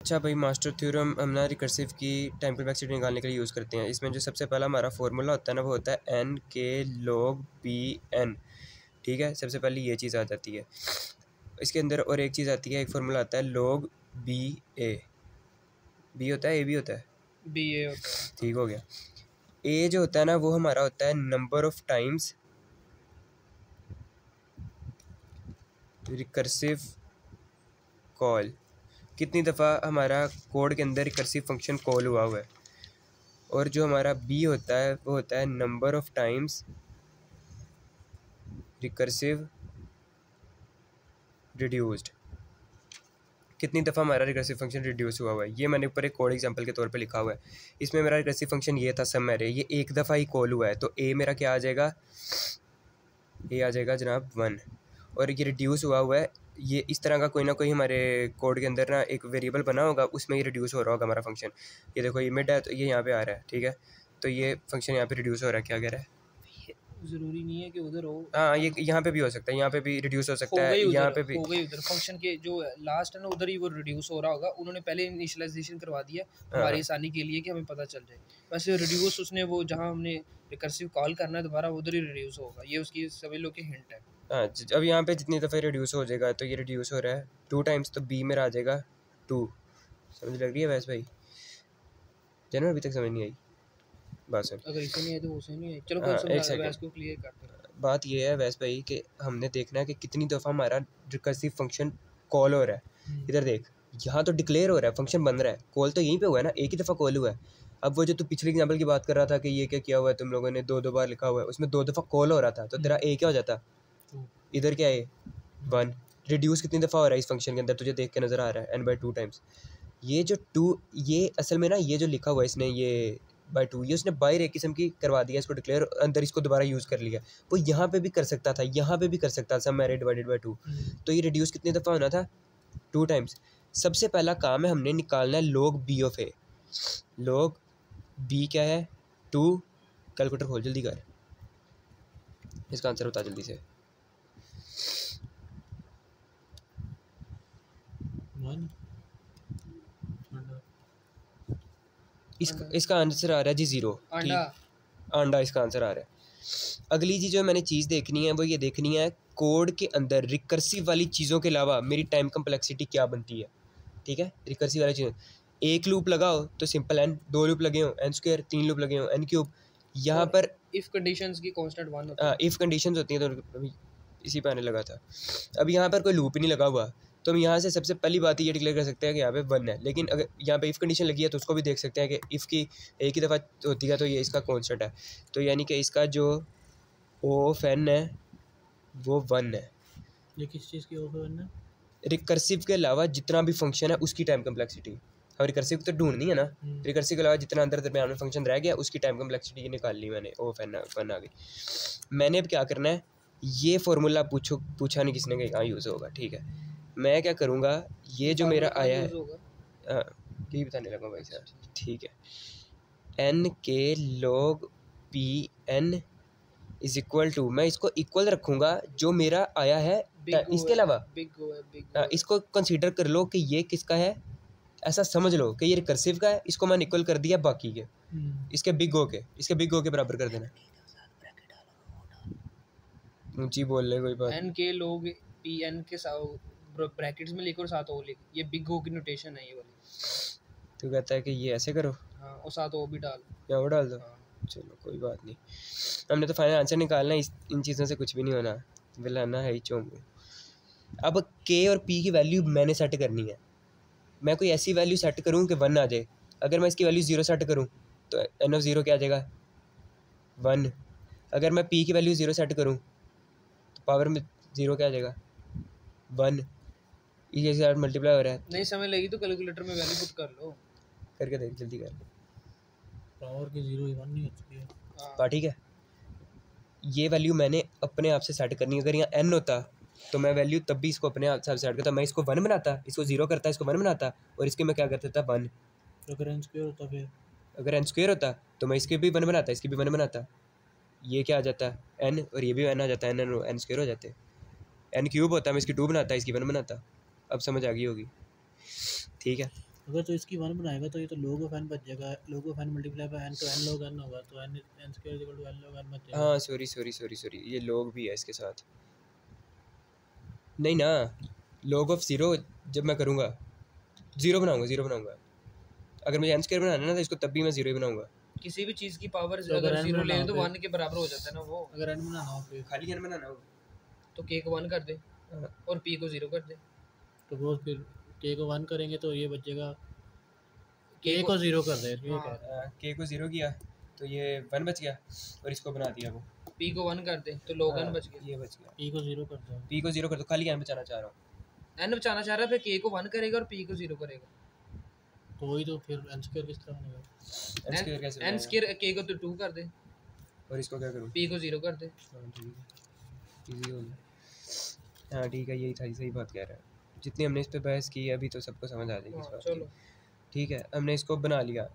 अच्छा भाई, master theorem हम ना रिकर्सिव की टाइम कॉम्प्लेक्सिटी निकालने के लिए यूज़ करते हैं। इसमें जो सबसे पहला हमारा फार्मूला होता है ना, वो होता है एन के लॉग बी एन। ठीक है, सबसे पहले ये चीज़ आ जाती है। इसके अंदर और एक चीज़ आती है, एक फार्मूला आता है लॉग बी ए। बी होता है, ए भी होता है, बी ए होता है। ठीक हो गया। ए जो होता है ना, वो हमारा होता है number of times recursive call, कितनी दफ़ा हमारा कोड के अंदर रिकर्सिव फंक्शन कॉल हुआ है। और जो हमारा बी होता है वो होता है number of times recursive reduced, कितनी दफ़ा हमारा रिकर्सिव फंक्शन रिड्यूस हुआ है। ये मैंने ऊपर एक कोड एग्जांपल के तौर पे लिखा हुआ है। इसमें मेरा रिकर्सिव फंक्शन ये था सब मेरे, ये एक दफ़ा ही कॉल हुआ है, तो ए मेरा क्या आ जाएगा, ए आ जाएगा जनाब 1। और ये रिड्यूस हुआ है, ये इस तरह का कोई ना कोई हमारे कोड के अंदर ना एक वेरिएबल बना होगा, उसमें ये रिड्यूस हो रहा होगा हमारा फंक्शन। ये देखो ये मिड है, तो ये यहाँ पे आ रहा है, ठीक है। तो ये फंक्शन यहाँ पे रिड्यूस हो रहा है, क्या कह रहा है, जरूरी नहीं है कि उधर हो। हाँ ये यहाँ पे भी हो सकता है, यहाँ पे भी रिड्यूस हो सकता है, यहाँ पे भी हो गई उधर फंक्शन के जो लास्ट है ना, उधर ही वो रिड्यूस हो रहा होगा। उन्होंने पहले इनिशियलाइजेशन करवा दिया हमारी आसानी के लिए कि हमें पता चल जाए। वैसे रिड्यूस उसने वो जहाँ हमने रिकर्सिव कॉल करना है दोबारा, उधर ही रिड्यूस होगा। ये उसकी सभी लोग के हिंट है। हाँ, अब यहाँ पे जितनी दफ़े रिड्यूस हो जाएगा, तो ये रिड्यूस हो रहा है 2 टाइम्स, तो बी में आ जाएगा 2। समझ लग रही है वैसे भाई, जानवर अभी तक समझ नहीं आई बात। सुन, अगर इसे नहीं है तो उसे नहीं है। चलो हाँ एक वैसे सेकंड, को क्लियर करते हैं। बात ये है वैसे भाई कि हमने देखना है कि कितनी दफ़ा हमारा रिकर्सिव फंक्शन कॉल हो रहा है। इधर देख, यहाँ तो डिक्लेयर हो रहा है, फंक्शन बन रहा है, कॉल तो यहीं पे हुआ है ना, एक ही दफ़ा कॉल हुआ है। अब वो जो तू पिछले एग्जाम्पल की बात कर रहा था कि ये क्या किया हुआ है तुम लोगों ने, 2 बार लिखा हुआ है, उसमें 2 दफ़ा कॉल हो रहा था, तो तेरा ए क्या हो जाता, इधर क्या है 1। रिड्यूस कितनी दफ़ा हो रहा है इस फंक्शन के अंदर, तुझे देख के नज़र आ रहा है n/2 टाइम्स। ये जो 2, ये असल में ना ये जो लिखा हुआ है इसने, ये बाय 2, ये उसने बाहर एक किस्म की करवा दिया इसको डिक्लेयर, अंदर इसको दोबारा यूज़ कर लिया। वो यहाँ पे भी कर सकता था, यहाँ पे भी कर सकता था, मैरे डिवाइडेड बाय 2। तो ये रिड्यूस कितनी दफ़ा होना था, 2 टाइम्स। सबसे पहला काम है हमने निकालना है log b of a। log b क्या है, 2। कैलकुलेटर खोल जल्दी कर, इसका आंसर बता जल्दी से। इसका आंसर आ रहा है जी 0। अंडा इसका आंसर आ रहा है। अगली चीज़ जो मैंने चीज़ देखनी है वो ये देखनी है, कोड के अंदर रिकर्सिव वाली चीज़ों के अलावा मेरी टाइम कम्प्लेक्सिटी क्या बनती है। ठीक है, रिकर्सिव वाली चीज़ें, एक लूप लगाओ तो सिंपल n, 2 लूप लगे हो n², 3 लूप लगे हो n³। यहाँ पर इफ कंडीशंस की कांस्टेंट 1 होती है, इफ़ कंडीशंस होती हैं, तो अभी इसी पे आने लगा था। अब यहाँ पर कोई लूप ही नहीं लगा हुआ, तो हम यहाँ से सबसे पहली बात ये डिक्लेयर कर सकते हैं कि यहाँ पे 1 है। लेकिन अगर यहाँ पे इफ़ कंडीशन लगी है तो उसको भी देख सकते हैं कि इफ़ की एक ही दफ़ा होती है, तो ये इसका कॉन्स्टेंट है, तो यानी कि इसका जो ओ ऑफ एन है वो 1 है। ये किस चीज़ की ऑफ है? रिकर्सिव के अलावा जितना भी फंक्शन है उसकी टाइम कम्प्लेक्सिटी, और रिकर्सिव तो ढूंढनी है ना, रिकर्सिव के अलावा जितना अंदर दरमियान में फंक्शन रह गया उसकी टाइम कम्प्लेक्सिटी निकाल ली मैंने, ओ ऑफ एन 1 आ गई। मैंने अब क्या करना है, ये फार्मूला पूछा नहीं किसने कि कहाँ यूज़ होगा। ठीक है, मैं क्या करूँगा, ये जो मेरा आया है, यही बताने लगा भाई साहब। ठीक है, एन के log p n is equal to, मैं इसको इक्वल रखूँगा जो मेरा आया है, इसके अलावा इसको कंसीडर कर लो कि ये किसका है, ऐसा समझ लो कि ये रिकर्सिव का है, इसको मैंने इक्वल कर दिया बाकी के, इसके बिग हो के, इसके बिग हो के बराबर कर देना। ऊंची बोल ले, कोई बात एन के लोग पी एन के साथ ब्रैकेट्स में लिखो और साथ ओ लिख, ये बिग ओ की नोटेशन है ये वाली। तू कहता है कि ये ऐसे करो, हाँ, और साथ ओ भी डाल, या वो डाल दो। हाँ। चलो कोई बात नहीं, हमने तो फाइनल आंसर निकालना है, इन चीज़ों से कुछ भी नहीं होना, बिलाना है ही चोंगू। अब के और पी की वैल्यू मैंने सेट करनी है। मैं कोई ऐसी वैल्यू सेट करूँ कि 1 आ जाए। अगर मैं इसकी वैल्यू 0 सेट करूँ तो एन ऑफ 0 क्या आ जाएगा, 1। अगर मैं पी की वैल्यू 0 सेट करूँ तो पावर में 0 क्या आ जाएगा, 1। ये साथ मल्टीप्लाई हो रहा है, नहीं समझ लगी तो कैलकुलेटर में वैल्यू पुट कर लो, करके देख जल्दी कर, पावर के 0 1 नहीं होती है। हाँ ठीक है, ये वैल्यू मैंने अपने आप से सेट करनी है। अगर यहाँ n होता तो मैं वैल्यू तब भी इसको अपने आप से सेट करता, मैं इसको 1 बनाता, इसको 0 करता, इसको 1 बनाता, और इसके मैं क्या करता था 1। अगर n स्क्वायर होता, फिर अगर n² होता तो मैं इसके भी 1 बनाता, इसकी भी 1 बनाता, ये क्या आ जाता n, और ये भी n आ जाता, n² हो जाते। n³ होता, मैं इसकी 2 बनाता, इसकी 1 बनाता। अब समझ आ गई होगी, ठीक है। अगर तो इसकी 1 बनाएगा तो ये तो log ऑफ n बच जाएगा, log of n multiply by n तो n log n होगा, तो n square equal to n log n बच जाएगा। हाँ सॉरी ये लोग भी है इसके साथ, नहीं ना, log ऑफ ज़ीरो जब मैं करूँगा ज़ीरो बनाऊँगा, अगर मुझे n स्क्वायर बनाना है ना तो इसको तब भी मैं ज़ीरो ही बनाऊँगा। किसी भी चीज़ की पावर तो अगर अगर n जीरो ले बनाना तो हो 1 के बराबर हो जाता है ना वो, अगर n बनाना हो फिर खाली n बनाना हो तो k को 1 कर दे हाँ, और p को 0 कर दे। तो वो फिर k को 1 करेंगे तो ये बचेगा, K k को 0 कर दे, ठीक हाँ, है। k को ज़ीरो किया तो ये 1 बच गया और इसको बना दिया वो, p को 1 कर दे तो log n हाँ, बच गया। ये बच गया। p को 0 कर दो, p को ज़ीरो कर दो, खाली n बचाना चाह रहा हूँ। n बचाना चाह रहा है, फिर k को 1 करेगा और p को 0 करेगा। तो वही तो फिर n स्क्वायर किस तरह बनेगा? n स्क्वायर कैसे n बनाएगा? स्क्वायर k को तो 2 कर दे, और इसको क्या करूँ? p को 0 कर दे। हाँ ठीक है, इजी हो गया। हाँ ठीक है, यही था, सही बात कह रहा है। जितनी हमने इस पे बहस की अभी तो सबको समझ आ जाएगी इस हाँ, बात चलो की। ठीक है, हमने इसको बना लिया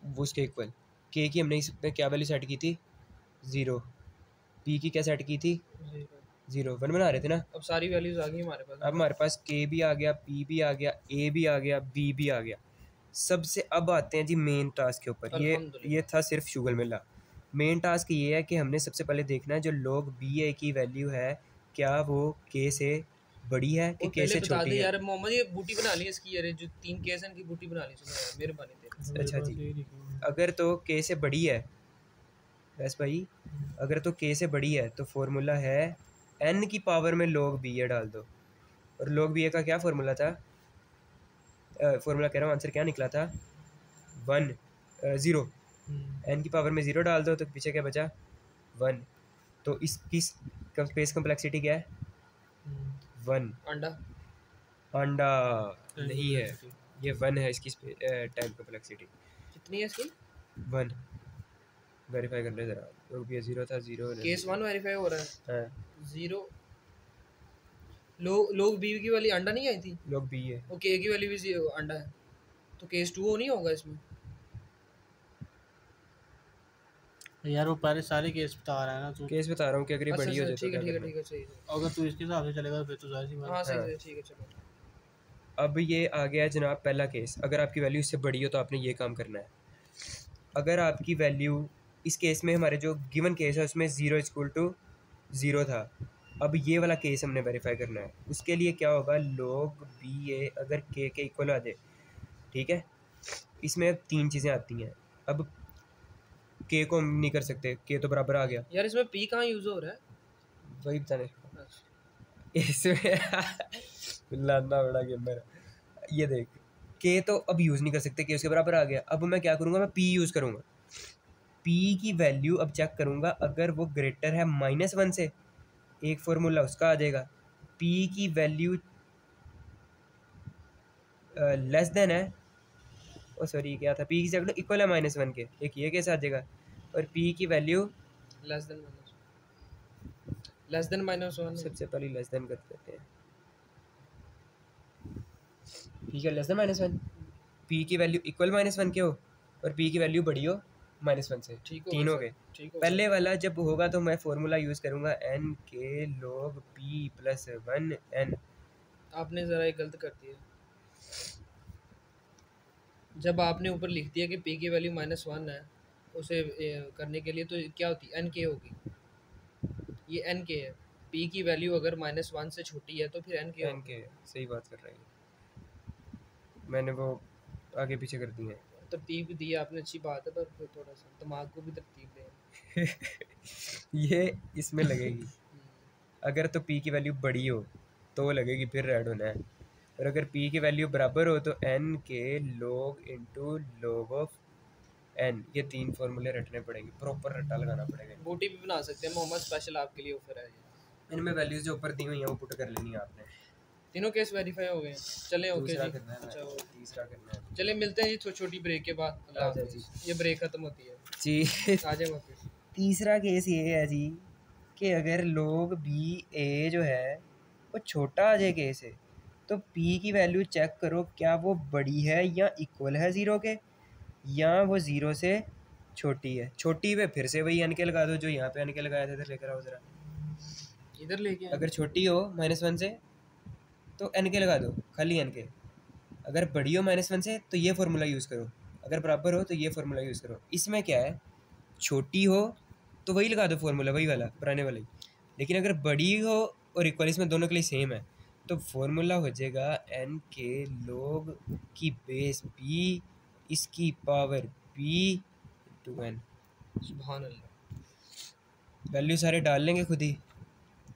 वो उसके इक्वल, के की हमने इस पे क्या वैल्यू सेट की थी 0, पी की क्या सेट की थी 0, 1 बना रहे थे ना। अब सारी वैल्यूज आ गई हमारे पास। अब हमारे पास के भी आ गया, पी भी आ गया, ए भी आ गया, बी भी आ गया। सबसे अब आते हैं जी मेन टास्क के ऊपर। ये था सिर्फ शुगर मिला। मेन टास्क ये है कि हमने सबसे पहले देखना है जो लोग बी ए की वैल्यू है क्या वो के से बड़ी है कि के से छोटी है। यार मोहम्मद ये बूटी बना ली इसकी, यार जो 3 केस हैं की बूटी बना ली सुनो यार, मेहरबानी तेरी। अच्छा जी, अगर तो के से बड़ी है बस भाई, अगर तो के से बड़ी है तो फॉर्मूला है n की पावर में log बी ए डाल दो। और log बी ए का क्या फार्मूला था, फार्मूला कह रहा हूँ, आंसर क्या निकला था 0, n की पावर में 0 डाल दो तो पीछे क्या बचा 1। तो इसकी स्पेस कम्प्लेक्सिटी क्या है 1। अंडा अंडा नहीं है, ये 1 है इसकी टाइम कम्प्लेक्सिटी। कितनी है इसकी 1 वेरीफाई कर ले जरा, तो भी 0 था 0 केस 1 वेरीफाई हो रहा है। हाँ 0 लोग बी की वाली अंडा नहीं आई थी, log बी ए वो के की वैल्यू भी अंडा है, तो केस 2 नहीं होगा इसमें। यार वो पहले सारे केस बता रहा है ना तू, केस बता रहा हूँ कि अगर ये अच्छा बड़ी हो जाए तो ठीक है क्या ठीक है करना है। ठीक है सही है। अगर तू इसके हिसाब से चलेगा फिर तो जाहिर सी बात हाँ सही हाँ। है ठीक है चलो। अब ये आ गया जनाब पहला केस, अगर आपकी वैल्यू इससे बड़ी हो तो आपने ये काम करना है। अगर आपकी वैल्यू इस केस में हमारे जो गिवन केस है उसमें 0 था, अब ये वाला केस हमने वेरीफाई करना है। उसके लिए क्या होगा log बी ए अगर के इक्वल आ जाए, ठीक है। इसमें 3 चीज़ें आती हैं। अब के को हम नहीं कर सकते, के तो बराबर आ गया, यार इसमें पी कहाँ यूज हो रहा है? वही बताने अच्छा, इसमें लाना बड़ा गेमर। ये देख के तो अब यूज़ नहीं कर सकते, के उसके बराबर आ गया। अब मैं क्या करूँगा, मैं पी यूज़ करूँगा। पी की वैल्यू अब चेक करूँगा, अगर वो ग्रेटर है -1 से, एक फार्मूला उसका आ जाएगा। पी की वैल्यू लेस देन है, ओ सॉरी क्या था, पी की जगह इक्वल है -1 के, एक ये कैसे आ जाएगा। और पी की वैल्यू लेस देन -1 सबसे पहले लेस देन कर देते हैं। पी का लेस देन -1, पी की वैल्यू इक्वल -1 के हो और पी की वैल्यू बड़ी हो -1 से, ठीक तीन हो गए। पहले वाला जब होगा तो मैं फार्मूला यूज़ करूँगा n के log p + 1 n। आपने ज़रा ये गलत कर दिया, जब आपने ऊपर लिख दिया कि p की वैल्यू -1 है, उसे करने के लिए तो क्या होती है n k होगी, ये n k है। p की वैल्यू अगर -1 से छोटी है तो फिर n k n के सही बात कर रहे हैं, मैंने वो आगे पीछे कर दी है। तरतीब दी आपने, अच्छी बात है, पर फिर थोड़ा सा दिमाग को भी तरतीब दें। ये इसमें लगेगी, अगर तो p की वैल्यू बड़ी हो तो लगेगी, फिर रेड होना है। और अगर p की वैल्यू बराबर हो तो n के log into log of n। ये 3 फार्मूले रटने पड़ेंगे, प्रॉपर रट्टा लगाना पड़ेगा। बूटी भी बना सकते हैं मोहम्मद, स्पेशल आपके लिए ऑफर है ये। इनमें वैल्यूज जो ऊपर दी हुई हैं वो पुट कर लेनी है आपने। तीनों केस वेरीफाई हो गए हैं, चले ओके दूसरा जी। करना है, अच्छा तीसरा करना है चले मिलते हैं जी छोटी ब्रेक के बाद। अल्लाह अच्छा हाफ़िज़। ये ब्रेक खत्म होती है जी। आ जाए वापस। तीसरा केस ये है जी कि अगर log बी ए जो है वो छोटा आ जाए के से, तो p की वैल्यू चेक करो क्या वो बड़ी है या इक्वल है 0 के, या वो 0 से छोटी है। छोटी पे फिर से वही n के लगा दो जो यहाँ पे n के लगाया था, इधर लेकर आओ ज़रा। इधर लेके आए। अगर छोटी हो -1 से तो n के लगा दो, खाली n के। अगर बड़ी हो -1 से तो ये फार्मूला यूज़ करो, अगर बराबर हो तो ये फार्मूला यूज़ करो। इसमें क्या है, छोटी हो तो वही लगा दो फार्मूला, वही वाला पुराने वाला ही। लेकिन अगर बड़ी हो और इक्वल, इसमें दोनों के लिए सेम है, तो फार्मूला हो जाएगा n के log की बेस p इसकी पावर p टू n। सुभान अल्लाह। वैल्यू सारे डाल लेंगे खुद ही,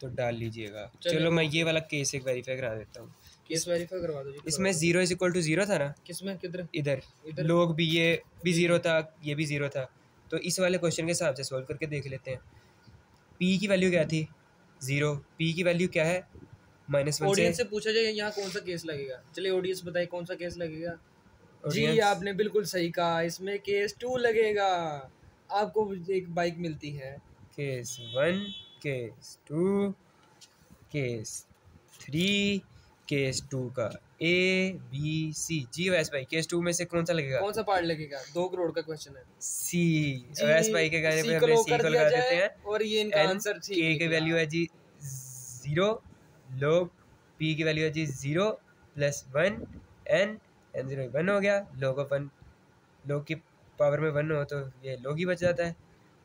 तो डाल लीजिएगा। चलो मैं ये वाला केस एक वेरीफाई करा देता हूँ। केस वेरीफाई करवा दो जी। इसमें 0 इज इक्वल टू 0 था ना, किसमें, किधर? इधर इधर लोग भी, ये भी 0 था, ये भी 0 था। तो इस वाले क्वेश्चन के हिसाब से सॉल्व करके देख लेते हैं। p की वैल्यू क्या थी, 0। p की वैल्यू क्या है, -1 ऑडियंस से पूछा जाए यहाँ कौन सा केस लगेगा। चलिए ऑडियंस बताइए कौन सा केस लगेगा। जी Audience? आपने बिल्कुल सही कहा, इसमें केस 2 लगेगा। आपको एक बाइक मिलती है। केस 1, केस 2, केस 3, केस 2 का A B C। जी वैस भाई, केस 2 में से कौन सा लगेगा? कौन सा पार्ट लगेगा? 2 करोड़ का क्वेश्चन है। सी। वैस भाई के गाने पे हमने सी को लगा देते हैं। और ये इनका N आंसर ठीक K की वैल्यू है जी 0, log P की वैल्यू है जी 0 + 1 n 0 1 हो गया। log ऑफ 1, log की पावर में 1 हो तो ये log ही बच जाता है,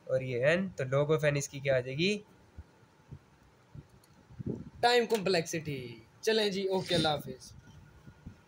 और ये n, तो log ऑफ n इसकी क्या आ जाएगी, टाइम कॉम्प्लेक्सिटी। चलें जी, ओके, अल्लाह हाफिज़।